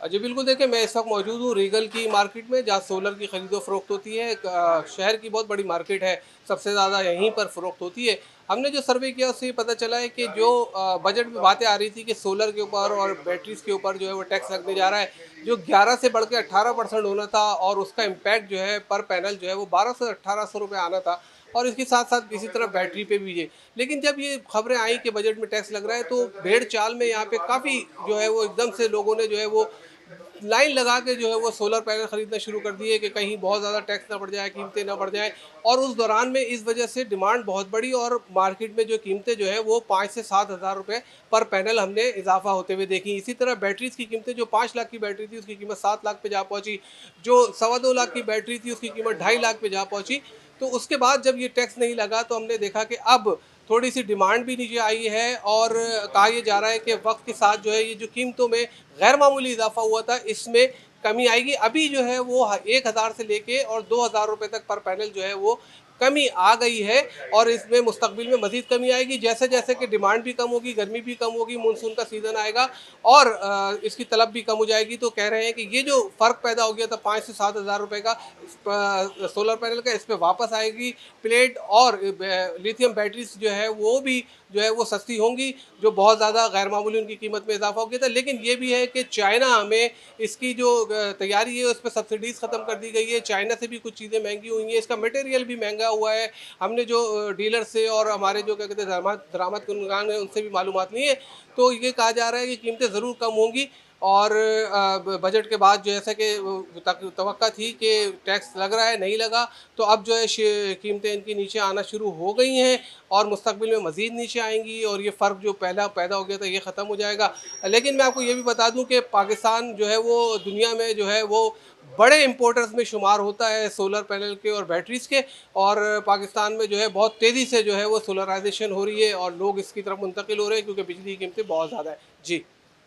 जी बिल्कुल, देखिए मैं इस वक़्त मौजूद हूँ रीगल की मार्केट में, जहाँ सोलर की ख़रीदो-फ़रोख्त होती है। एक शहर की बहुत बड़ी मार्केट है, सबसे ज़्यादा यहीं पर फ़रोख्त होती है। हमने जो सर्वे किया उससे ये पता चला है कि जो बजट में बातें आ रही थी कि सोलर के ऊपर और बैटरीज़ के ऊपर जो है वो टैक्स लगने जा रहा है, जो 11 से बढ़ के 18% होना था और उसका इम्पैक्ट जो है पर पैनल जो है वो 1200 से 1800 रुपए आना था और इसके साथ-साथ इसी तरह बैटरी पे भी है। लेकिन जब ये खबरें आई कि बजट में टैक्स लग रहा है, तो भेड़-चाल में यहाँ पे काफ़ी जो है वो एकदम से लोगों ने जो है वो लाइन लगा के जो है वो सोलर पैनल खरीदना शुरू कर दिए कि कहीं बहुत ज़्यादा टैक्स ना बढ़ जाए, कीमतें ना बढ़ जाएँ। और उस दौरान में इस वजह से डिमांड बहुत बढ़ी और मार्केट में जो कीमतें जो है वो 5 से 7,000 रुपए पर पैनल हमने इज़ाफ़ा होते हुए देखी। इसी तरह बैटरीज़ की कीमतें, जो 5 लाख की बैटरी थी उसकी कीमत 7 लाख पे जा पहुँची, जो सवा 2 लाख की बैटरी थी उसकी कीमत 2.5 लाख पे जा पहुँची। तो उसके बाद जब ये टैक्स नहीं लगा तो हमने देखा कि अब थोड़ी-सी डिमांड भी नीचे आई है और कहा ये जा रहा है कि वक़्त के साथ जो है ये जो कीमतों में गैर मामूली इज़ाफ़ा हुआ था, इसमें कमी आएगी। अभी जो है वो 1000 से लेके और 2000 रुपए तक पर पैनल जो है वो कमी आ गई है और इसमें मुस्तक़बिल में मज़ीद कमी आएगी। जैसे-जैसे कि डिमांड भी कम होगी, गर्मी भी कम होगी, मानसून का सीज़न आएगा और इसकी तलब भी कम हो जाएगी। तो कह रहे हैं कि ये जो फ़र्क पैदा हो गया था 5 से 7,000 रुपए का सोलर पैनल का, इस पे वापस आएगी। प्लेट और लिथियम बैटरीज जो है वो भी जो है वो सस्ती होंगी, जो बहुत ज़्यादा गैर मामूली उनकी कीमत में इजाफा हो गया था। लेकिन ये भी है कि चाइना में इसकी जो तैयारी है उस पर सब्सिडीज़ ख़त्म कर दी गई है। चाइना से भी कुछ चीज़ें महंगी हुई हैं, इसका मटेरियल भी महंगा हुआ है। हमने जो डीलर से और हमारे जो क्या कहते हैं दरामद दरामद कुनगान है उनसे भी मालूमात ली है, तो ये कहा जा रहा है कि कीमतें ज़रूर कम होंगी और बजट के बाद जैसा कि तवक्का थी कि टैक्स लग रहा है, नहीं लगा, तो अब जो है कीमतें इनकी नीचे आना शुरू हो गई हैं और मुस्तकबिल में मज़ीद नीचे आएंगी और ये फ़र्क जो पहला पैदा हो गया था ये ख़त्म हो जाएगा। लेकिन मैं आपको ये भी बता दूं कि पाकिस्तान जो है वो दुनिया में जो है वो बड़े इंपोर्टर्स में शुमार होता है सोलर पैनल के और बैटरीज़ के। और पाकिस्तान में जो है बहुत तेज़ी से जो है वो सोलराइजेशन हो रही है और लोग इसकी तरफ मुंतकिल हो रहे हैं क्योंकि बिजली की कीमतें बहुत ज़्यादा है। जी।